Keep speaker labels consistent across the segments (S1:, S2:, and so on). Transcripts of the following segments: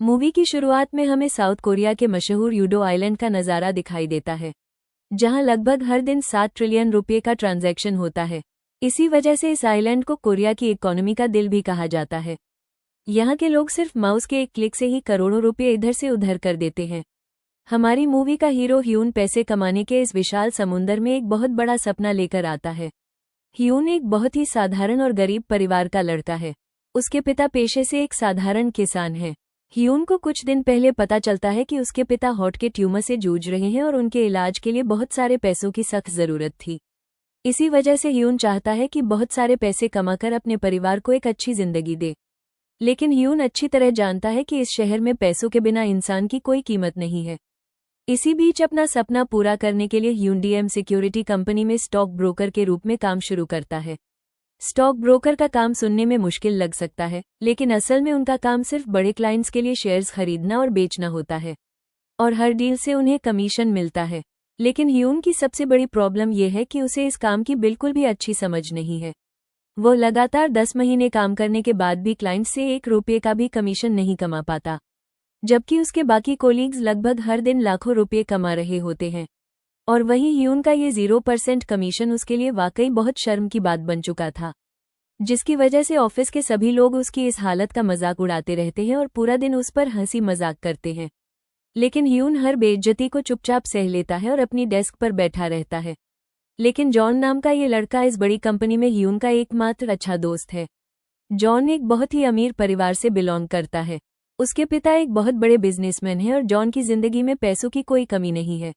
S1: Movie की शुरुआत में हमें साउथ कोरिया के मशहूर यूडो आइलैंड का नज़ारा दिखाई देता है, जहां लगभग हर दिन 7 ट्रिलियन रुपये का ट्रांजैक्शन होता है। इसी वजह से इस आइलैंड को कोरिया की इकोनॉमी का दिल भी कहा जाता है। यहाँ के लोग सिर्फ माउस के एक क्लिक से ही करोड़ों रुपये इधर से उधर कर देते हैं। हमारी मूवी का हीरो ह्यून पैसे कमाने के इस विशाल समुंदर में एक बहुत बड़ा सपना लेकर आता है। ह्यून एक बहुत ही साधारण और गरीब परिवार का लड़का है। उसके पिता पेशे से एक साधारण किसान हैं। ह्यून को कुछ दिन पहले पता चलता है कि उसके पिता हार्ट के ट्यूमर से जूझ रहे हैं और उनके इलाज के लिए बहुत सारे पैसों की सख्त ज़रूरत थी। इसी वजह से ह्यून चाहता है कि बहुत सारे पैसे कमाकर अपने परिवार को एक अच्छी जिंदगी दे। लेकिन ह्यून अच्छी तरह जानता है कि इस शहर में पैसों के बिना इंसान की कोई कीमत नहीं है। इसी बीच अपना सपना पूरा करने के लिए ह्यून डीएम सिक्योरिटी कंपनी में स्टॉक ब्रोकर के रूप में काम शुरू करता है। स्टॉक ब्रोकर का काम सुनने में मुश्किल लग सकता है, लेकिन असल में उनका काम सिर्फ बड़े क्लाइंट्स के लिए शेयर्स खरीदना और बेचना होता है, और हर डील से उन्हें कमीशन मिलता है। लेकिन ह्यून की सबसे बड़ी प्रॉब्लम यह है कि उसे इस काम की बिल्कुल भी अच्छी समझ नहीं है। वो लगातार 10 महीने काम करने के बाद भी क्लाइंट से 1 रुपये का भी कमीशन नहीं कमा पाता, जबकि उसके बाकी कोलीग्स लगभग हर दिन लाखों रुपये कमा रहे होते हैं। और वहीं ह्यून का ये 0% कमीशन उसके लिए वाकई बहुत शर्म की बात बन चुका था, जिसकी वजह से ऑफिस के सभी लोग उसकी इस हालत का मजाक उड़ाते रहते हैं और पूरा दिन उस पर हंसी मजाक करते हैं। लेकिन ह्यून हर बेइज्जती को चुपचाप सह लेता है और अपनी डेस्क पर बैठा रहता है। लेकिन जॉन नाम का ये लड़का इस बड़ी कंपनी में ह्यून का एकमात्र अच्छा दोस्त है। जॉन एक बहुत ही अमीर परिवार से बिलोंग करता है। उसके पिता एक बहुत बड़े बिजनेसमैन हैं और जॉन की जिंदगी में पैसों की कोई कमी नहीं है।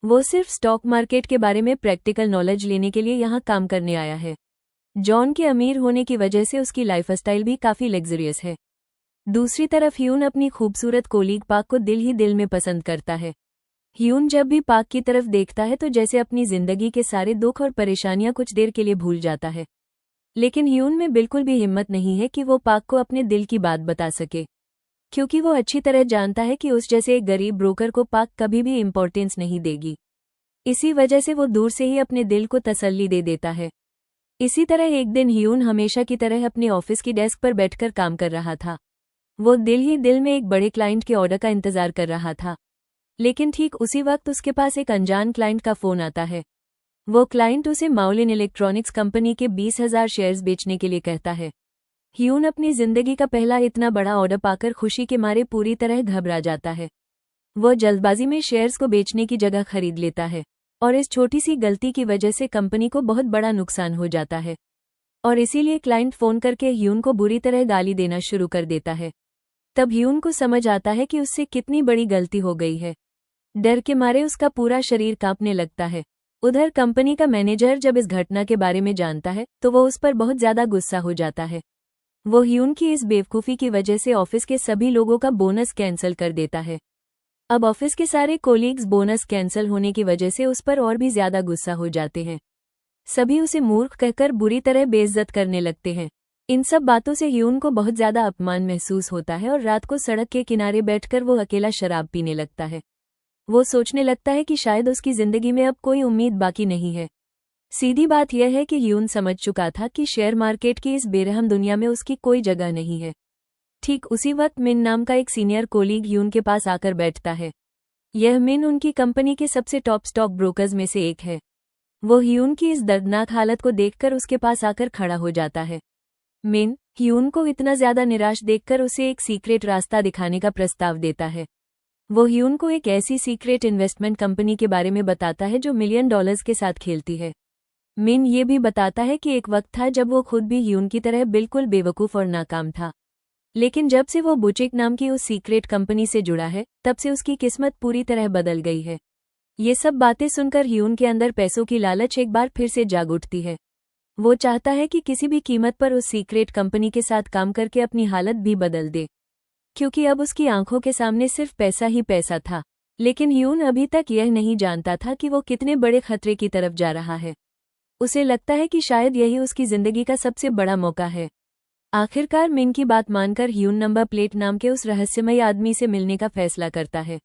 S1: वो सिर्फ स्टॉक मार्केट के बारे में प्रैक्टिकल नॉलेज लेने के लिए यहाँ काम करने आया है। जॉन के अमीर होने की वजह से उसकी लाइफस्टाइल भी काफ़ी लग्जरियस है। दूसरी तरफ ह्यून अपनी खूबसूरत कोलीग पाक को दिल ही दिल में पसंद करता है। ह्यून जब भी पाक की तरफ देखता है तो जैसे अपनी जिंदगी के सारे दुख और परेशानियां कुछ देर के लिए भूल जाता है। लेकिन ह्यून में बिल्कुल भी हिम्मत नहीं है कि वो पाक को अपने दिल की बात बता सके, क्योंकि वो अच्छी तरह जानता है कि उस जैसे एक गरीब ब्रोकर को पाक कभी भी इम्पोर्टेंस नहीं देगी। इसी वजह से वो दूर से ही अपने दिल को तसल्ली दे देता है। इसी तरह एक दिन ह्यून हमेशा की तरह अपने ऑफिस की डेस्क पर बैठकर काम कर रहा था। वो दिल ही दिल में एक बड़े क्लाइंट के ऑर्डर का इंतजार कर रहा था। लेकिन ठीक उसी वक्त उसके पास एक अनजान क्लाइंट का फोन आता है। वो क्लाइंट उसे माउलिन इलेक्ट्रॉनिक्स कंपनी के 20,000 शेयर्स बेचने के लिए कहता है। ह्यून अपनी जिंदगी का पहला इतना बड़ा ऑर्डर पाकर खुशी के मारे पूरी तरह घबरा जाता है। वो जल्दबाजी में शेयर्स को बेचने की जगह खरीद लेता है, और इस छोटी सी गलती की वजह से कंपनी को बहुत बड़ा नुकसान हो जाता है। और इसीलिए क्लाइंट फोन करके ह्यून को बुरी तरह गाली देना शुरू कर देता है। तब ह्यून को समझ आता है कि उससे कितनी बड़ी गलती हो गई है। डर के मारे उसका पूरा शरीर कांपने लगता है। उधर कंपनी का मैनेजर जब इस घटना के बारे में जानता है तो वो उस पर बहुत ज्यादा गुस्सा हो जाता है। वो ह्यून की इस बेवकूफ़ी की वजह से ऑफिस के सभी लोगों का बोनस कैंसिल कर देता है। अब ऑफिस के सारे कोलीग्स बोनस कैंसिल होने की वजह से उस पर और भी ज्यादा गुस्सा हो जाते हैं। सभी उसे मूर्ख कहकर बुरी तरह बेइज्जत करने लगते हैं। इन सब बातों से ह्यून को बहुत ज्यादा अपमान महसूस होता है और रात को सड़क के किनारे बैठकर वो अकेला शराब पीने लगता है। वो सोचने लगता है कि शायद उसकी जिंदगी में अब कोई उम्मीद बाकी नहीं है। सीधी बात यह है कि ह्यून समझ चुका था कि शेयर मार्केट की इस बेरहम दुनिया में उसकी कोई जगह नहीं है। ठीक उसी वक्त मिन नाम का एक सीनियर कोलीग ह्यून के पास आकर बैठता है। यह मिन उनकी कंपनी के सबसे टॉप स्टॉक ब्रोकर्स में से एक है। वो ह्यून की इस दर्दनाक हालत को देखकर उसके पास आकर खड़ा हो जाता है। मिन ह्यून को इतना ज्यादा निराश देखकर उसे एक सीक्रेट रास्ता दिखाने का प्रस्ताव देता है। वो ह्यून को एक ऐसी सीक्रेट इन्वेस्टमेंट कंपनी के बारे में बताता है जो $1 मिलियन के साथ खेलती है। मिन ये भी बताता है कि एक वक्त था जब वो खुद भी ह्यून की तरह बिल्कुल बेवकूफ़ और नाकाम था, लेकिन जब से वो बुचिक नाम की उस सीक्रेट कंपनी से जुड़ा है तब से उसकी किस्मत पूरी तरह बदल गई है। ये सब बातें सुनकर ह्यून के अंदर पैसों की लालच एक बार फिर से जाग उठती है। वो चाहता है कि किसी भी कीमत पर उस सीक्रेट कंपनी के साथ काम करके अपनी हालत भी बदल दे, क्योंकि अब उसकी आंखों के सामने सिर्फ पैसा ही पैसा था। लेकिन ह्यून अभी तक यह नहीं जानता था कि वो कितने बड़े खतरे की तरफ जा रहा है। उसे लगता है कि शायद यही उसकी जिंदगी का सबसे बड़ा मौका है। आखिरकार मिन की बात मानकर ह्यून नंबर प्लेट नाम के उस रहस्यमयी आदमी से मिलने का फैसला करता है।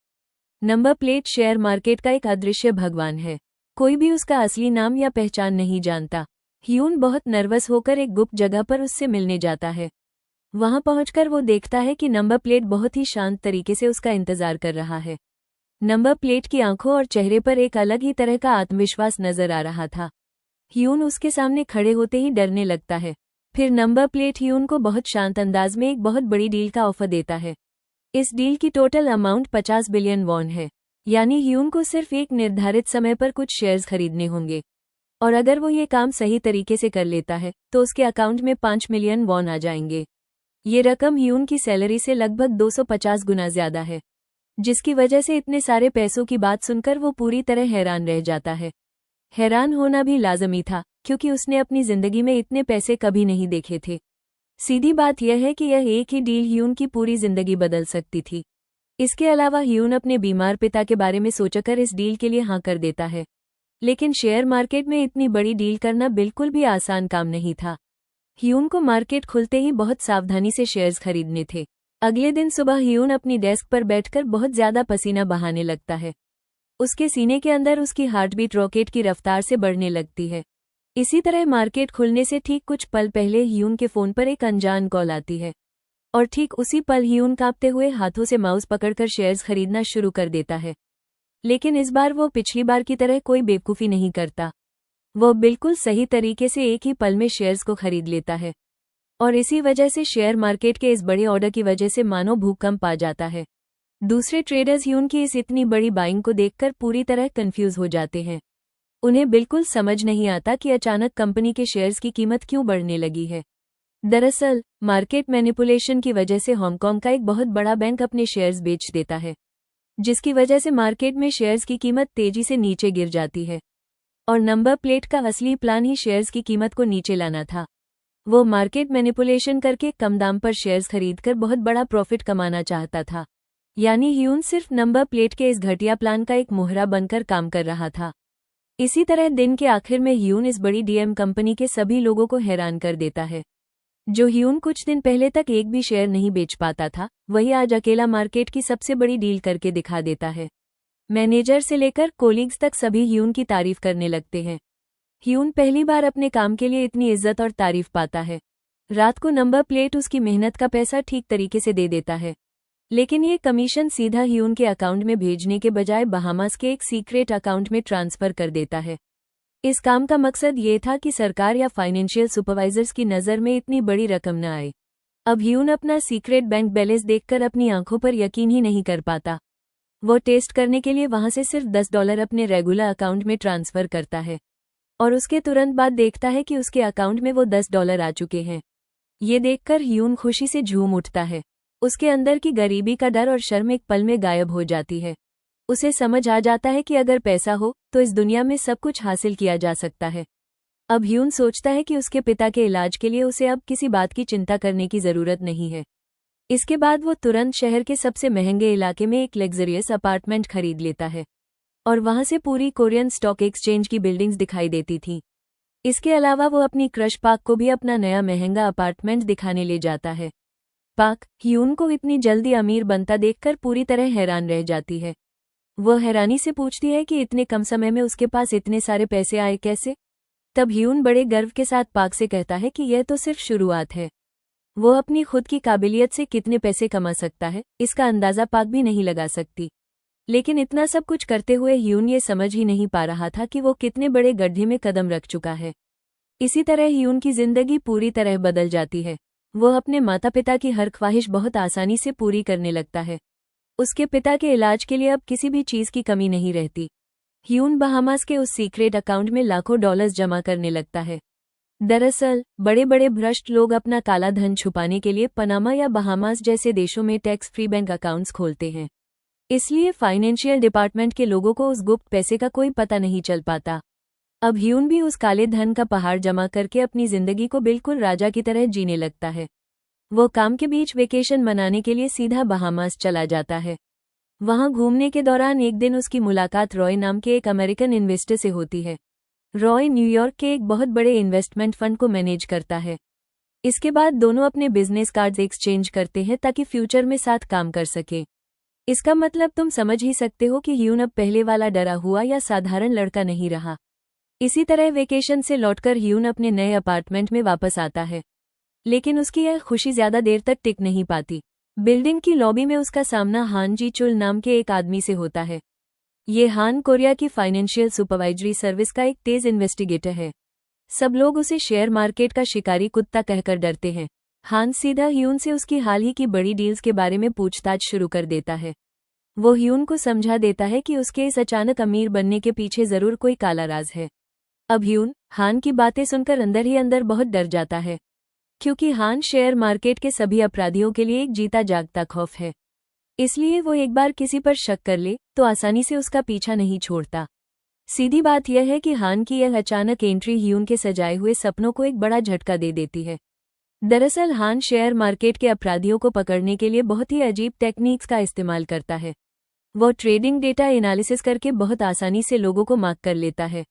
S1: नंबर प्लेट शेयर मार्केट का एक अदृश्य भगवान है। कोई भी उसका असली नाम या पहचान नहीं जानता। ह्यून बहुत नर्वस होकर एक गुप्त जगह पर उससे मिलने जाता है। वहां पहुंचकर वो देखता है कि नंबर प्लेट बहुत ही शांत तरीके से उसका इंतजार कर रहा है। नंबर प्लेट की आंखों और चेहरे पर एक अलग ही तरह का आत्मविश्वास नजर आ रहा था। ह्यून उसके सामने खड़े होते ही डरने लगता है। फिर नंबर प्लेट ह्यून को बहुत शांत अंदाज में एक बहुत बड़ी डील का ऑफर देता है। इस डील की टोटल अमाउंट 50 बिलियन वॉन है, यानी ह्यून को सिर्फ एक निर्धारित समय पर कुछ शेयर्स खरीदने होंगे, और अगर वो ये काम सही तरीके से कर लेता है तो उसके अकाउंट में 5 मिलियन वॉन आ जाएंगे। ये रकम ह्यून की सैलरी से लगभग 250 गुना ज्यादा है, जिसकी वजह से इतने सारे पैसों की बात सुनकर वो पूरी तरह हैरान रह जाता है। हैरान होना भी लाजमी था, क्योंकि उसने अपनी जिंदगी में इतने पैसे कभी नहीं देखे थे। सीधी बात यह है कि यह एक ही डील ह्यून की पूरी जिंदगी बदल सकती थी। इसके अलावा ह्यून अपने बीमार पिता के बारे में सोचकर इस डील के लिए हाँ कर देता है। लेकिन शेयर मार्केट में इतनी बड़ी डील करना बिल्कुल भी आसान काम नहीं था। ह्यून को मार्केट खुलते ही बहुत सावधानी से शेयर्स खरीदने थे। अगले दिन सुबह ह्यून अपनी डेस्क पर बैठकर बहुत ज्यादा पसीना बहाने लगता है। उसके सीने के अंदर उसकी हार्टबीट रॉकेट की रफ्तार से बढ़ने लगती है। इसी तरह मार्केट खुलने से ठीक कुछ पल पहले ह्यून के फोन पर एक अनजान कॉल आती है, और ठीक उसी पल ह्यून कांपते हुए हाथों से माउस पकड़कर शेयर्स खरीदना शुरू कर देता है। लेकिन इस बार वो पिछली बार की तरह कोई बेवकूफ़ी नहीं करता। वो बिल्कुल सही तरीके से एक ही पल में शेयर्स को खरीद लेता है, और इसी वजह से शेयर मार्केट के इस बड़े ऑर्डर की वजह से मानो भूकंप आ जाता है। दूसरे ट्रेडर्स ह्यून की इस इतनी बड़ी बाइंग को देखकर पूरी तरह कंफ्यूज हो जाते हैं। उन्हें बिल्कुल समझ नहीं आता कि अचानक कंपनी के शेयर्स की कीमत क्यों बढ़ने लगी है। दरअसल मार्केट मैनिपुलेशन की वजह से हांगकांग का एक बहुत बड़ा बैंक अपने शेयर्स बेच देता है, जिसकी वजह से मार्केट में शेयर्स की कीमत तेजी से नीचे गिर जाती है। और नंबर प्लेट का असली प्लान ही शेयर्स की कीमत को नीचे लाना था। वो मार्केट मैनिपुलेशन करके कम दाम पर शेयर्स खरीदकर बहुत बड़ा प्रॉफिट कमाना चाहता था। यानी ह्यून सिर्फ नंबर प्लेट के इस घटिया प्लान का एक मोहरा बनकर काम कर रहा था। इसी तरह दिन के आखिर में ह्यून इस बड़ी डीएम कंपनी के सभी लोगों को हैरान कर देता है। जो ह्यून कुछ दिन पहले तक एक भी शेयर नहीं बेच पाता था, वही आज अकेला मार्केट की सबसे बड़ी डील करके दिखा देता है। मैनेजर से लेकर कोलीग्स तक सभी ह्यून की तारीफ करने लगते हैं। ह्यून पहली बार अपने काम के लिए इतनी इज्जत और तारीफ पाता है। रात को नंबर प्लेट उसकी मेहनत का पैसा ठीक तरीके से दे देता है, लेकिन ये कमीशन सीधा ह्यून के अकाउंट में भेजने के बजाय बहामास के एक सीक्रेट अकाउंट में ट्रांसफर कर देता है। इस काम का मकसद ये था कि सरकार या फाइनेंशियल सुपरवाइजर्स की नज़र में इतनी बड़ी रकम न आए। अब ह्यून अपना सीक्रेट बैंक बैलेंस देखकर अपनी आंखों पर यकीन ही नहीं कर पाता। वो टेस्ट करने के लिए वहां से सिर्फ $10 अपने रेगुलर अकाउंट में ट्रांसफर करता है, और उसके तुरंत बाद देखता है कि उसके अकाउंट में वो $10 आ चुके हैं। ये देखकर ह्यून खुशी से झूम उठता है। उसके अंदर की गरीबी का डर और शर्म एक पल में गायब हो जाती है। उसे समझ आ जाता है कि अगर पैसा हो तो इस दुनिया में सब कुछ हासिल किया जा सकता है। अब ह्यून सोचता है कि उसके पिता के इलाज के लिए उसे अब किसी बात की चिंता करने की जरूरत नहीं है। इसके बाद वो तुरंत शहर के सबसे महंगे इलाके में एक लग्जरियस अपार्टमेंट खरीद लेता है, और वहां से पूरी कोरियन स्टॉक एक्सचेंज की बिल्डिंग्स दिखाई देती थीं। इसके अलावा वो अपनी क्रश पाक को भी अपना नया महंगा अपार्टमेंट दिखाने ले जाता है। पाक ह्यून को इतनी जल्दी अमीर बनता देखकर पूरी तरह हैरान रह जाती है। वह हैरानी से पूछती है कि इतने कम समय में उसके पास इतने सारे पैसे आए कैसे। तब ह्यून बड़े गर्व के साथ पाक से कहता है कि यह तो सिर्फ शुरुआत है। वो अपनी खुद की काबिलियत से कितने पैसे कमा सकता है, इसका अंदाजा पाक भी नहीं लगा सकती। लेकिन इतना सब कुछ करते हुए ह्यून ये समझ ही नहीं पा रहा था कि वो कितने बड़े गड्ढे में कदम रख चुका है। इसी तरह ह्यून की जिंदगी पूरी तरह बदल जाती है। वो अपने माता पिता की हर ख्वाहिश बहुत आसानी से पूरी करने लगता है। उसके पिता के इलाज के लिए अब किसी भी चीज की कमी नहीं रहती। ह्यून बहामास के उस सीक्रेट अकाउंट में लाखों डॉलर्स जमा करने लगता है। दरअसल बड़े बड़े भ्रष्ट लोग अपना काला धन छुपाने के लिए पनामा या बहामास जैसे देशों में टैक्स फ्री बैंक अकाउंट्स खोलते हैं। इसलिए फाइनेंशियल डिपार्टमेंट के लोगों को उस गुप्त पैसे का कोई पता नहीं चल पाता। अब ह्यून भी उस काले धन का पहाड़ जमा करके अपनी जिंदगी को बिल्कुल राजा की तरह जीने लगता है। वो काम के बीच वेकेशन मनाने के लिए सीधा बहामास चला जाता है। वहां घूमने के दौरान एक दिन उसकी मुलाकात रॉय नाम के एक अमेरिकन इन्वेस्टर से होती है। रॉय न्यूयॉर्क के एक बहुत बड़े इन्वेस्टमेंट फंड को मैनेज करता है। इसके बाद दोनों अपने बिजनेस कार्ड्स एक्सचेंज करते हैं ताकि फ्यूचर में साथ काम कर सके। इसका मतलब तुम समझ ही सकते हो कि ह्यून अब पहले वाला डरा हुआ या साधारण लड़का नहीं रहा। इसी तरह वेकेशन से लौटकर ह्यून अपने नए अपार्टमेंट में वापस आता है। लेकिन उसकी यह खुशी ज्यादा देर तक टिक नहीं पाती। बिल्डिंग की लॉबी में उसका सामना हान जी चुल नाम के एक आदमी से होता है। ये हान कोरिया की फाइनेंशियल सुपरवाइजरी सर्विस का एक तेज इन्वेस्टिगेटर है। सब लोग उसे शेयर मार्केट का शिकारी कुत्ता कहकर डरते हैं। हान सीधा ह्यून से उसकी हाल ही की बड़ी डील्स के बारे में पूछताछ शुरू कर देता है। वो ह्यून को समझा देता है कि उसके इस अचानक अमीर बनने के पीछे जरूर कोई काला राज है। अब ह्यून हान की बातें सुनकर अंदर ही अंदर बहुत डर जाता है, क्योंकि हान शेयर मार्केट के सभी अपराधियों के लिए एक जीता जागता खौफ है। इसलिए वो एक बार किसी पर शक कर ले तो आसानी से उसका पीछा नहीं छोड़ता। सीधी बात यह है कि हान की यह अचानक एंट्री ह्यून के सजाए हुए सपनों को एक बड़ा झटका दे देती है। दरअसल हान शेयर मार्केट के अपराधियों को पकड़ने के लिए बहुत ही अजीब टेक्निक्स का इस्तेमाल करता है। वो ट्रेडिंग डेटा एनालिसिस करके बहुत आसानी से लोगों को मार्क कर लेता है।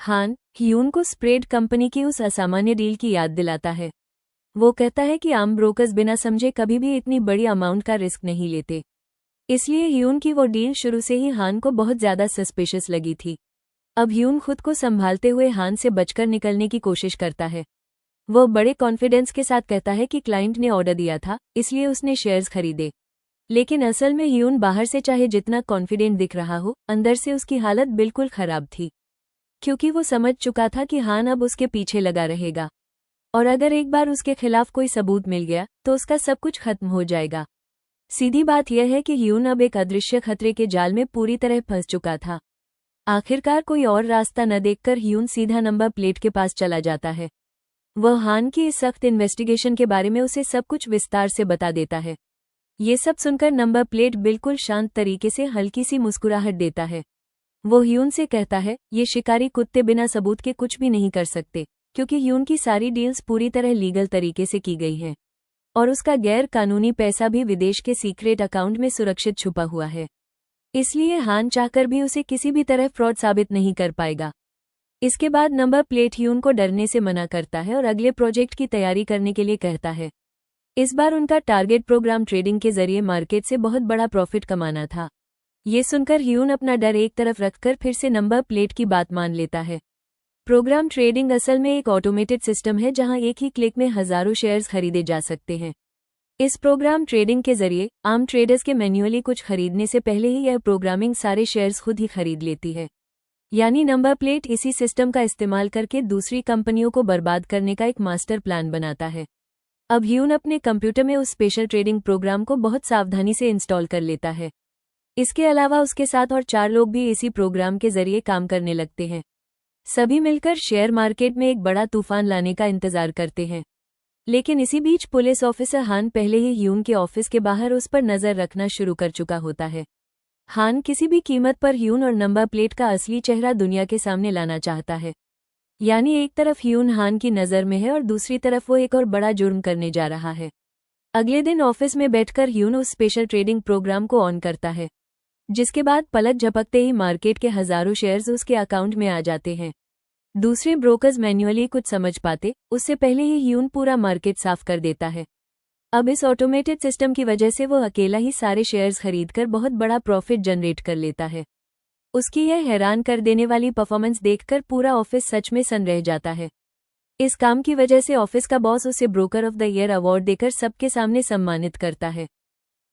S1: हान ह्यून को स्प्रेड कंपनी की उस असामान्य डील की याद दिलाता है। वो कहता है कि आम ब्रोकर्स बिना समझे कभी भी इतनी बड़ी अमाउंट का रिस्क नहीं लेते। इसलिए ह्यून की वो डील शुरू से ही हान को बहुत ज्यादा सस्पिशियस लगी थी। अब ह्यून खुद को संभालते हुए हान से बचकर निकलने की कोशिश करता है। वो बड़े कॉन्फिडेंस के साथ कहता है कि क्लाइंट ने ऑर्डर दिया था, इसलिए उसने शेयर्स खरीदे। लेकिन असल में ह्यून बाहर से चाहे जितना कॉन्फिडेंट दिख रहा हो, अंदर से उसकी हालत बिल्कुल खराब थी, क्योंकि वो समझ चुका था कि हान अब उसके पीछे लगा रहेगा, और अगर एक बार उसके खिलाफ कोई सबूत मिल गया तो उसका सब कुछ खत्म हो जाएगा। सीधी बात यह है कि ह्यून अब एक अदृश्य खतरे के जाल में पूरी तरह फंस चुका था। आखिरकार कोई और रास्ता न देखकर ह्यून सीधा नंबर प्लेट के पास चला जाता है। वह हान की इस सख्त इन्वेस्टिगेशन के बारे में उसे सब कुछ विस्तार से बता देता है। ये सब सुनकर नंबर प्लेट बिल्कुल शांत तरीके से हल्की सी मुस्कुराहट देता है। वो ह्यून से कहता है, ये शिकारी कुत्ते बिना सबूत के कुछ भी नहीं कर सकते, क्योंकि ह्यून की सारी डील्स पूरी तरह लीगल तरीके से की गई हैं, और उसका गैर कानूनी पैसा भी विदेश के सीक्रेट अकाउंट में सुरक्षित छुपा हुआ है। इसलिए हान चाहकर भी उसे किसी भी तरह फ्रॉड साबित नहीं कर पाएगा। इसके बाद नंबर प्लेट ह्यून को डरने से मना करता है और अगले प्रोजेक्ट की तैयारी करने के लिए कहता है। इस बार उनका टारगेट प्रोग्राम ट्रेडिंग के जरिए मार्केट से बहुत बड़ा प्रॉफिट कमाना था। ये सुनकर ह्यून अपना डर एक तरफ रखकर फिर से नंबर प्लेट की बात मान लेता है। प्रोग्राम ट्रेडिंग असल में एक ऑटोमेटेड सिस्टम है जहां एक ही क्लिक में हजारों शेयर्स खरीदे जा सकते हैं। इस प्रोग्राम ट्रेडिंग के जरिए आम ट्रेडर्स के मैन्युअली कुछ खरीदने से पहले ही यह प्रोग्रामिंग सारे शेयर्स खुद ही खरीद लेती है। यानी नंबर प्लेट इसी सिस्टम का इस्तेमाल करके दूसरी कंपनियों को बर्बाद करने का एक मास्टर प्लान बनाता है। अब ह्यून अपने कंप्यूटर में उस स्पेशल ट्रेडिंग प्रोग्राम को बहुत सावधानी से इंस्टॉल कर लेता है। इसके अलावा उसके साथ और 4 लोग भी इसी प्रोग्राम के जरिए काम करने लगते हैं। सभी मिलकर शेयर मार्केट में एक बड़ा तूफान लाने का इंतजार करते हैं। लेकिन इसी बीच पुलिस ऑफिसर हान पहले ही ह्यून के ऑफिस के बाहर उस पर नजर रखना शुरू कर चुका होता है। हान किसी भी कीमत पर ह्यून और नंबर प्लेट का असली चेहरा दुनिया के सामने लाना चाहता है। यानी एक तरफ ह्यून हान की नज़र में है और दूसरी तरफ वो एक और बड़ा जुर्म करने जा रहा है। अगले दिन ऑफिस में बैठकर ह्यून उस स्पेशल ट्रेडिंग प्रोग्राम को ऑन करता है, जिसके बाद पलक झपकते ही मार्केट के हजारों शेयर्स उसके अकाउंट में आ जाते हैं। दूसरे ब्रोकर्स मैन्युअली कुछ समझ पाते उससे पहले ही ह्यून पूरा मार्केट साफ कर देता है। अब इस ऑटोमेटेड सिस्टम की वजह से वो अकेला ही सारे शेयर्स खरीदकर बहुत बड़ा प्रॉफिट जनरेट कर लेता है। उसकी यह हैरान कर देने वाली परफॉर्मेंस देखकर पूरा ऑफिस सच में सन्न रह जाता है। इस काम की वजह से ऑफिस का बॉस उसे broker of the year award देकर सबके सामने सम्मानित करता है।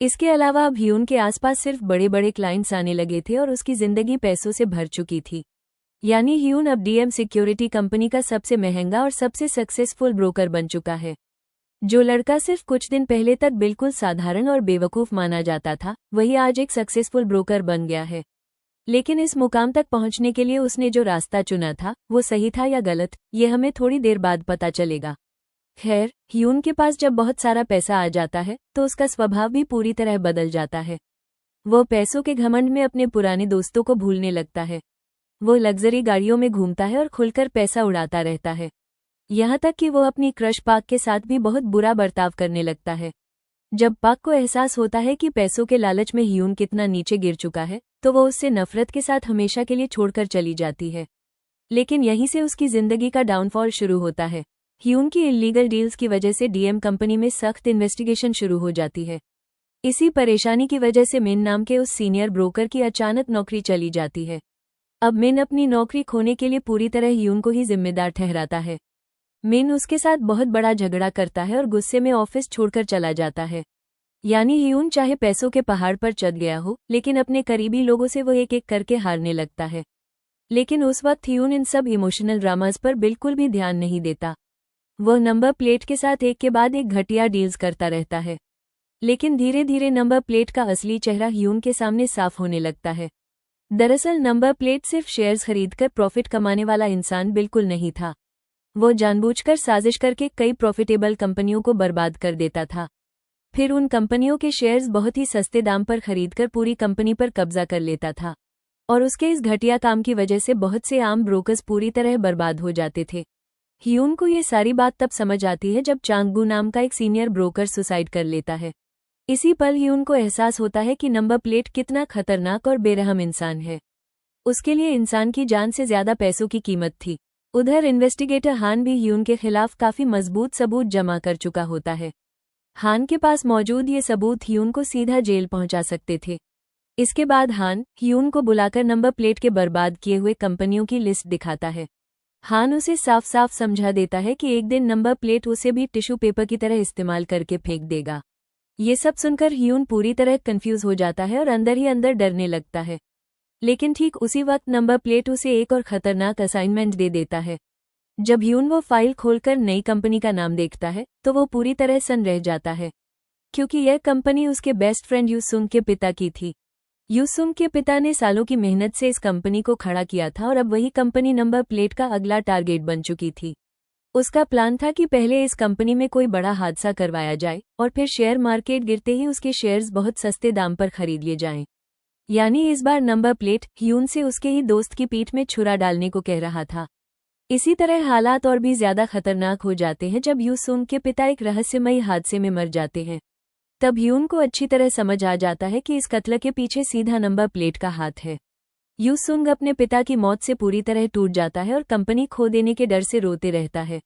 S1: इसके अलावा अब ह्यून के आसपास सिर्फ बड़े बड़े क्लाइंट्स आने लगे थे और उसकी जिंदगी पैसों से भर चुकी थी। यानी ह्यून अब डीएम सिक्योरिटी कंपनी का सबसे महंगा और सबसे सक्सेसफुल ब्रोकर बन चुका है। जो लड़का सिर्फ कुछ दिन पहले तक बिल्कुल साधारण और बेवकूफ माना जाता था, वही आज एक सक्सेसफुल ब्रोकर बन गया है। लेकिन इस मुकाम तक पहुंचने के लिए उसने जो रास्ता चुना था वो सही था या गलत, ये हमें थोड़ी देर बाद पता चलेगा। खैर, ह्यून के पास जब बहुत सारा पैसा आ जाता है तो उसका स्वभाव भी पूरी तरह बदल जाता है। वो पैसों के घमंड में अपने पुराने दोस्तों को भूलने लगता है। वो लग्जरी गाड़ियों में घूमता है और खुलकर पैसा उड़ाता रहता है। यहाँ तक कि वो अपनी क्रश पाक के साथ भी बहुत बुरा बर्ताव करने लगता है। जब पाक को एहसास होता है कि पैसों के लालच में ह्यून कितना नीचे गिर चुका है, तो वो उससे नफरत के साथ हमेशा के लिए छोड़कर चली जाती है। लेकिन यहीं से उसकी जिंदगी का डाउनफॉल शुरू होता है। ह्यून की इल्लीगल डील्स की वजह से डीएम कंपनी में सख्त इन्वेस्टिगेशन शुरू हो जाती है। इसी परेशानी की वजह से मिन नाम के उस सीनियर ब्रोकर की अचानक नौकरी चली जाती है। अब मिन अपनी नौकरी खोने के लिए पूरी तरह ह्यून को ही जिम्मेदार ठहराता है। मिन उसके साथ बहुत बड़ा झगड़ा करता है और गुस्से में ऑफिस छोड़कर चला जाता है। यानी ह्यून चाहे पैसों के पहाड़ पर चढ़ गया हो, लेकिन अपने करीबी लोगों से वो एक एक करके हारने लगता है। लेकिन उस वक्त ह्यून इन सब इमोशनल ड्रामास पर बिल्कुल भी ध्यान नहीं देता। वह नंबर प्लेट के साथ एक के बाद एक घटिया डील्स करता रहता है। लेकिन धीरे धीरे नंबर प्लेट का असली चेहरा ह्यून के सामने साफ होने लगता है। दरअसल नंबर प्लेट सिर्फ शेयर्स खरीदकर प्रॉफिट कमाने वाला इंसान बिल्कुल नहीं था। वो जानबूझकर साजिश करके कई प्रॉफिटेबल कंपनियों को बर्बाद कर देता था। फिर उन कंपनियों के शेयर्स बहुत ही सस्ते दाम पर खरीदकर पूरी कंपनी पर कब्जा कर लेता था। और उसके इस घटिया काम की वजह से बहुत से आम ब्रोकर्स पूरी तरह बर्बाद हो जाते थे। ह्यून को ये सारी बात तब समझ आती है जब चांगगू नाम का एक सीनियर ब्रोकर सुसाइड कर लेता है। इसी पल ह्यून को एहसास होता है कि नंबर प्लेट कितना खतरनाक और बेरहम इंसान है। उसके लिए इंसान की जान से ज्यादा पैसों की कीमत थी। उधर इन्वेस्टिगेटर हान भी ह्यून के खिलाफ काफी मजबूत सबूत जमा कर चुका होता है। हान के पास मौजूद ये सबूत ह्यून को सीधा जेल पहुंचा सकते थे। इसके बाद हान ह्यून को बुलाकर नंबर प्लेट के बर्बाद किए हुए कंपनियों की लिस्ट दिखाता है। हान उसे साफ साफ समझा देता है कि एक दिन नंबर प्लेट उसे भी टिश्यू पेपर की तरह इस्तेमाल करके फेंक देगा। ये सब सुनकर ह्यून पूरी तरह कंफ्यूज हो जाता है और अंदर ही अंदर डरने लगता है। लेकिन ठीक उसी वक्त नंबर प्लेट उसे एक और खतरनाक असाइनमेंट दे देता है। जब ह्यून वो फाइल खोलकर नई कंपनी का नाम देखता है तो वो पूरी तरह सन्न रह जाता है, क्योंकि यह कंपनी उसके बेस्ट फ्रेंड यूसुंग के पिता की थी। यूसुंग के पिता ने सालों की मेहनत से इस कंपनी को खड़ा किया था और अब वही कंपनी नंबर प्लेट का अगला टारगेट बन चुकी थी। उसका प्लान था कि पहले इस कंपनी में कोई बड़ा हादसा करवाया जाए और फिर शेयर मार्केट गिरते ही उसके शेयर्स बहुत सस्ते दाम पर खरीद लिए जाएं। यानी इस बार नंबर प्लेट ह्यून से उसके ही दोस्त की पीठ में छुरा डालने को कह रहा था। इसी तरह हालात और भी ज्यादा खतरनाक हो जाते हैं जब यूसुंग के पिता एक रहस्यमयी हादसे में मर जाते हैं। तब ह्यून को अच्छी तरह समझ आ जाता है कि इस कत्ल के पीछे सीधा नंबर प्लेट का हाथ है। यूसुंग अपने पिता की मौत से पूरी तरह टूट जाता है और कंपनी खो देने के डर से रोते रहता है।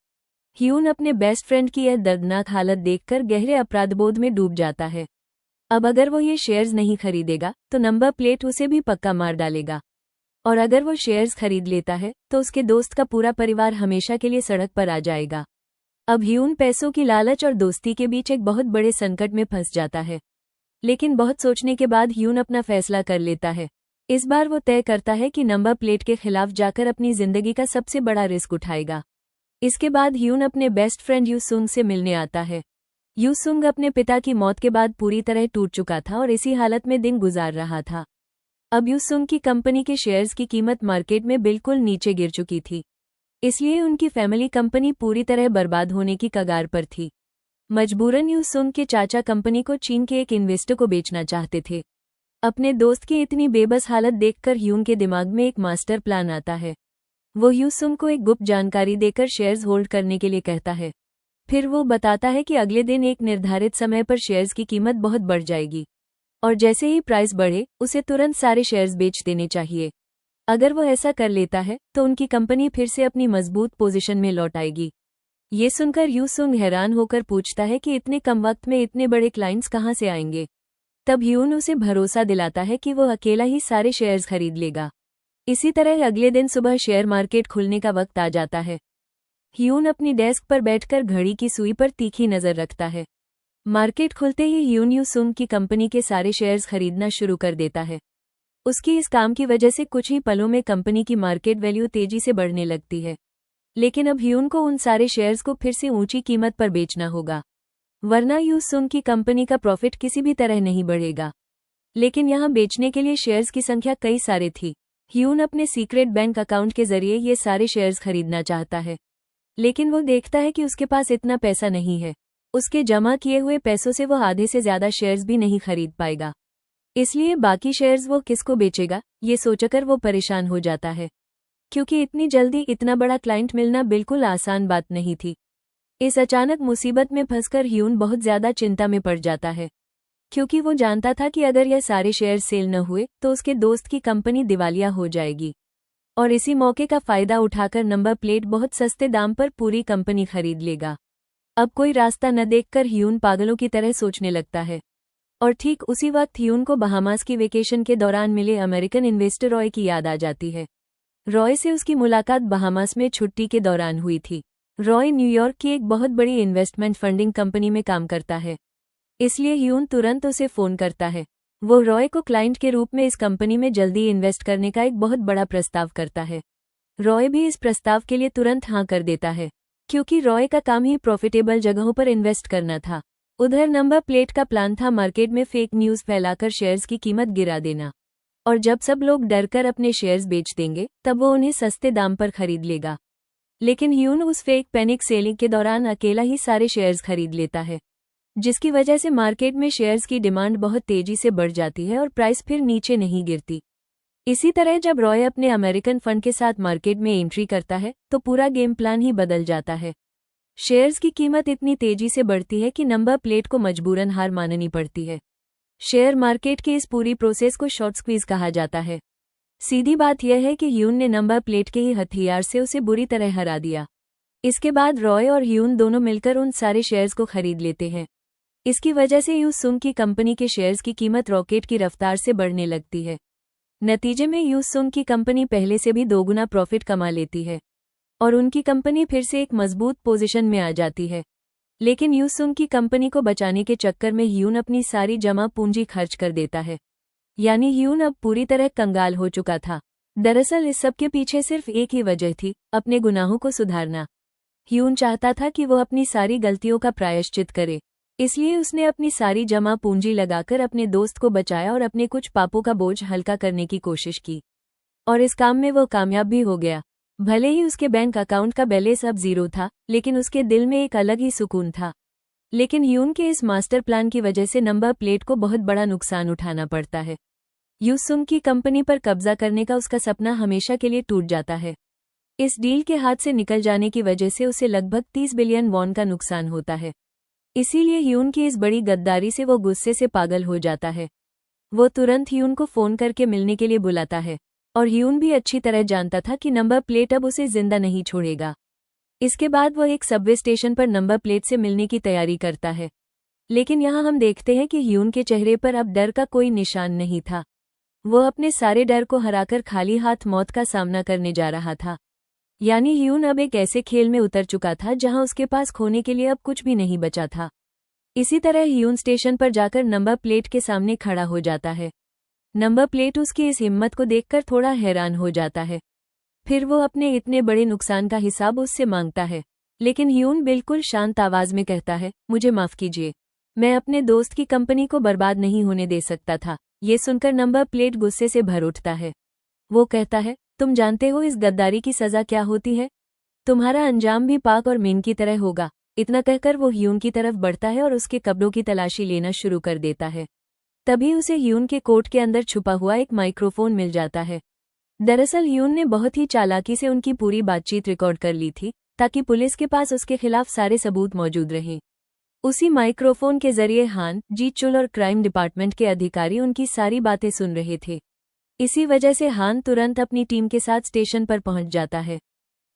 S1: ह्यून अपने बेस्ट फ्रेंड की यह दर्दनाक हालत देखकर गहरे अपराधबोध में डूब जाता है। अब अगर वो ये शेयर्स नहीं खरीदेगा तो नंबर प्लेट उसे भी पक्का मार डालेगा, और अगर वो शेयर्स खरीद लेता है तो उसके दोस्त का पूरा परिवार हमेशा के लिए सड़क पर आ जाएगा। अब ह्यून पैसों की लालच और दोस्ती के बीच एक बहुत बड़े संकट में फंस जाता है। लेकिन बहुत सोचने के बाद ह्यून अपना फैसला कर लेता है। इस बार वो तय करता है कि नंबर प्लेट के खिलाफ जाकर अपनी जिंदगी का सबसे बड़ा रिस्क उठाएगा। इसके बाद ह्यून अपने बेस्ट फ्रेंड यूसुंग से मिलने आता है। यूसुंग अपने पिता की मौत के बाद पूरी तरह टूट चुका था और इसी हालत में दिन गुजार रहा था। अब यूसुंग की कंपनी के शेयर्स की कीमत मार्केट में बिल्कुल नीचे गिर चुकी थी, इसलिए उनकी फैमिली कंपनी पूरी तरह बर्बाद होने की कगार पर थी। मजबूरन यूसुंग के चाचा कंपनी को चीन के एक इन्वेस्टर को बेचना चाहते थे। अपने दोस्त की इतनी बेबस हालत देखकर ह्यून के दिमाग में एक मास्टर प्लान आता है। वो यूसुंग को एक गुप्त जानकारी देकर शेयर्स होल्ड करने के लिए कहता है। फिर वो बताता है कि अगले दिन एक निर्धारित समय पर शेयर्स की कीमत बहुत बढ़ जाएगी और जैसे ही प्राइस बढ़े उसे तुरंत सारे शेयर्स बेच देने चाहिए। अगर वो ऐसा कर लेता है तो उनकी कंपनी फिर से अपनी मजबूत पोजीशन में लौट आएगी। ये सुनकर यूसुंग हैरान होकर पूछता है कि इतने कम वक्त में इतने बड़े क्लाइंट्स कहाँ से आएंगे। तब ह्यून उसे भरोसा दिलाता है कि वो अकेला ही सारे शेयर्स खरीद लेगा। इसी तरह अगले दिन सुबह शेयर मार्केट खुलने का वक्त आ जाता है। ह्यून अपनी डेस्क पर बैठकर घड़ी की सुई पर तीखी नजर रखता है। मार्केट खुलते ही ह्यून यूसुंग की कंपनी के सारे शेयर्स खरीदना शुरू कर देता है। उसकी इस काम की वजह से कुछ ही पलों में कंपनी की मार्केट वैल्यू तेजी से बढ़ने लगती है। लेकिन अब ह्यून को उन सारे शेयर्स को फिर से ऊंची कीमत पर बेचना होगा, वरना यूसुंग की कंपनी का प्रॉफिट किसी भी तरह नहीं बढ़ेगा। लेकिन यहाँ बेचने के लिए शेयर्स की संख्या कई सारे थी। ह्यून अपने सीक्रेट बैंक अकाउंट के जरिए ये सारे शेयर्स खरीदना चाहता है, लेकिन वो देखता है कि उसके पास इतना पैसा नहीं है। उसके जमा किए हुए पैसों से वो आधे से ज्यादा शेयर्स भी नहीं खरीद पाएगा। इसलिए बाकी शेयर्स वो किसको बेचेगा, ये सोचकर वो परेशान हो जाता है, क्योंकि इतनी जल्दी इतना बड़ा क्लाइंट मिलना बिल्कुल आसान बात नहीं थी। इस अचानक मुसीबत में फंसकर ह्यून बहुत ज्यादा चिंता में पड़ जाता है, क्योंकि वो जानता था कि अगर यह सारे शेयर सेल न हुए तो उसके दोस्त की कंपनी दिवालिया हो जाएगी और इसी मौके का फायदा उठाकर नंबर प्लेट बहुत सस्ते दाम पर पूरी कंपनी खरीद लेगा। अब कोई रास्ता न देखकर ह्यून पागलों की तरह सोचने लगता है। और ठीक उसी वक्त ह्यून को बहामास की वेकेशन के दौरान मिले अमेरिकन इन्वेस्टर रॉय की याद आ जाती है। रॉय से उसकी मुलाकात बहामास में छुट्टी के दौरान हुई थी। रॉय न्यूयॉर्क की एक बहुत बड़ी इन्वेस्टमेंट फंडिंग कंपनी में काम करता है, इसलिए ह्यून तुरंत उसे फ़ोन करता है। वो रॉय को क्लाइंट के रूप में इस कंपनी में जल्दी इन्वेस्ट करने का एक बहुत बड़ा प्रस्ताव करता है। रॉय भी इस प्रस्ताव के लिए तुरंत हाँ कर देता है, क्योंकि रॉय का काम ही प्रॉफिटेबल जगहों पर इन्वेस्ट करना था। उधर नंबर प्लेट का प्लान था मार्केट में फेक न्यूज़ फैलाकर शेयर्स की कीमत गिरा देना, और जब सब लोग डरकर अपने शेयर्स बेच देंगे तब वो उन्हें सस्ते दाम पर खरीद लेगा। लेकिन ह्यून उस फेक पैनिक सेलिंग के दौरान अकेला ही सारे शेयर्स खरीद लेता है, जिसकी वजह से मार्केट में शेयर्स की डिमांड बहुत तेजी से बढ़ जाती है और प्राइस फिर नीचे नहीं गिरती। इसी तरह जब रॉय अपने अमेरिकन फंड के साथ मार्केट में एंट्री करता है तो पूरा गेम प्लान ही बदल जाता है। शेयर्स की कीमत इतनी तेजी से बढ़ती है कि नंबर प्लेट को मजबूरन हार माननी पड़ती है। शेयर मार्केट की इस पूरी प्रोसेस को शॉर्ट स्क्वीज कहा जाता है। सीधी बात यह है कि ह्यून ने नंबर प्लेट के ही हथियार से उसे बुरी तरह हरा दिया। इसके बाद रॉय और ह्यून दोनों मिलकर उन सारे शेयर्स को खरीद लेते हैं। इसकी वजह से यू सुंग की कंपनी के शेयर्स की कीमत रॉकेट की रफ्तार से बढ़ने लगती है। नतीजे में यू सुंग की कंपनी पहले से भी दोगुना प्रॉफिट कमा लेती है और उनकी कंपनी फिर से एक मजबूत पोजीशन में आ जाती है। लेकिन यू सुंग की कंपनी को बचाने के चक्कर में ह्यून अपनी सारी जमा पूंजी खर्च कर देता है, यानी ह्यून अब पूरी तरह कंगाल हो चुका था। दरअसल इस सब के पीछे सिर्फ एक ही वजह थी, अपने गुनाहों को सुधारना। ह्यून चाहता था कि वो अपनी सारी गलतियों का प्रायश्चित करे, इसलिए उसने अपनी सारी जमा पूंजी लगाकर अपने दोस्त को बचाया और अपने कुछ पापों का बोझ हल्का करने की कोशिश की, और इस काम में वो कामयाब भी हो गया। भले ही उसके बैंक अकाउंट का बैलेंस अब 0 था, लेकिन उसके दिल में एक अलग ही सुकून था। लेकिन ह्यून के इस मास्टर प्लान की वजह से नंबर प्लेट को बहुत बड़ा नुकसान उठाना पड़ता है। यू सुंग की कंपनी पर कब्जा करने का उसका सपना हमेशा के लिए टूट जाता है। इस डील के हाथ से निकल जाने की वजह से उसे लगभग 30 बिलियन वॉन का नुकसान होता है। इसीलिए ह्यून की इस बड़ी गद्दारी से वो गुस्से से पागल हो जाता है। वो तुरंत ह्यून को फ़ोन करके मिलने के लिए बुलाता है, और ह्यून भी अच्छी तरह जानता था कि नंबर प्लेट अब उसे जिंदा नहीं छोड़ेगा। इसके बाद वो एक सबवे स्टेशन पर नंबर प्लेट से मिलने की तैयारी करता है। लेकिन यहाँ हम देखते हैं कि ह्यून के चेहरे पर अब डर का कोई निशान नहीं था। वो अपने सारे डर को हराकर खाली हाथ मौत का सामना करने जा रहा था। यानी ह्यून अब एक ऐसे खेल में उतर चुका था जहां उसके पास खोने के लिए अब कुछ भी नहीं बचा था। इसी तरह ह्यून स्टेशन पर जाकर नंबर प्लेट के सामने खड़ा हो जाता है। नंबर प्लेट उसकी इस हिम्मत को देखकर थोड़ा हैरान हो जाता है। फिर वो अपने इतने बड़े नुकसान का हिसाब उससे मांगता है, लेकिन ह्यून बिल्कुल शांत आवाज में कहता है, मुझे माफ कीजिए, मैं अपने दोस्त की कंपनी को बर्बाद नहीं होने दे सकता था। ये सुनकर नंबर प्लेट गुस्से से भर उठता है। वो कहता है, तुम जानते हो इस गद्दारी की सजा क्या होती है? तुम्हारा अंजाम भी पाक और मीन की तरह होगा। इतना कहकर वो ह्यून की तरफ बढ़ता है और उसके कपड़ों की तलाशी लेना शुरू कर देता है। तभी उसे ह्यून के कोट के अंदर छुपा हुआ एक माइक्रोफोन मिल जाता है। दरअसल ह्यून ने बहुत ही चालाकी से उनकी पूरी बातचीत रिकॉर्ड कर ली थी, ताकि पुलिस के पास उसके खिलाफ सारे सबूत मौजूद रहें। उसी माइक्रोफोन के जरिए हान, जी चुल और क्राइम डिपार्टमेंट के अधिकारी उनकी सारी बातें सुन रहे थे। इसी वजह से हान तुरंत अपनी टीम के साथ स्टेशन पर पहुंच जाता है।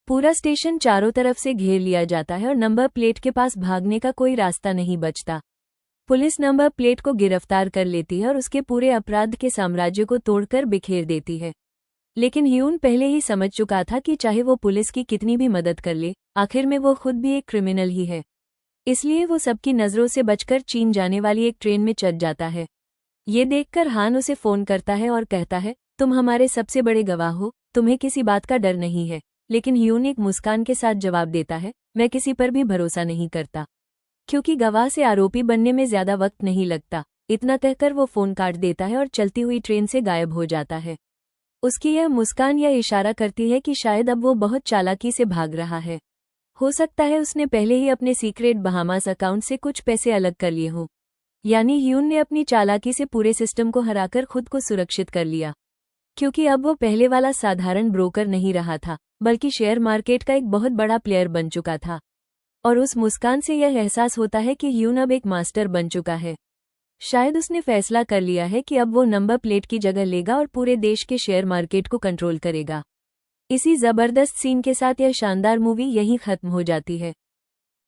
S1: पूरा स्टेशन चारों तरफ से घेर लिया जाता है और नंबर प्लेट के पास भागने का कोई रास्ता नहीं बचता। पुलिस नंबर प्लेट को गिरफ्तार कर लेती है और उसके पूरे अपराध के साम्राज्य को तोड़कर बिखेर देती है। लेकिन ह्यून पहले ही समझ चुका था कि चाहे वो पुलिस की कितनी भी मदद कर ले, आखिर में वो खुद भी एक क्रिमिनल ही है। इसलिए वो सबकी नज़रों से बचकर चीन जाने वाली एक ट्रेन में चढ़ जाता है। ये देखकर हान उसे फ़ोन करता है और कहता है, तुम हमारे सबसे बड़े गवाह हो, तुम्हें किसी बात का डर नहीं है। लेकिन ह्यून एक मुस्कान के साथ जवाब देता है, मैं किसी पर भी भरोसा नहीं करता, क्योंकि गवाह से आरोपी बनने में ज्यादा वक्त नहीं लगता। इतना कहकर वो फ़ोन काट देता है और चलती हुई ट्रेन से गायब हो जाता है। उसकी यह मुस्कान यह इशारा करती है कि शायद अब वो बहुत चालाकी से भाग रहा है। हो सकता है उसने पहले ही अपने सीक्रेट बहामास अकाउंट से कुछ पैसे अलग कर लिए हों। यानी ह्यून ने अपनी चालाकी से पूरे सिस्टम को हराकर खुद को सुरक्षित कर लिया, क्योंकि अब वो पहले वाला साधारण ब्रोकर नहीं रहा था, बल्कि शेयर मार्केट का एक बहुत बड़ा प्लेयर बन चुका था। और उस मुस्कान से यह एहसास होता है कि ह्यून अब एक मास्टर बन चुका है। शायद उसने फैसला कर लिया है कि अब वो नंबर प्लेट की जगह लेगा और पूरे देश के शेयर मार्केट को कंट्रोल करेगा। इसी जबरदस्त सीन के साथ यह शानदार मूवी यहीं खत्म हो जाती है।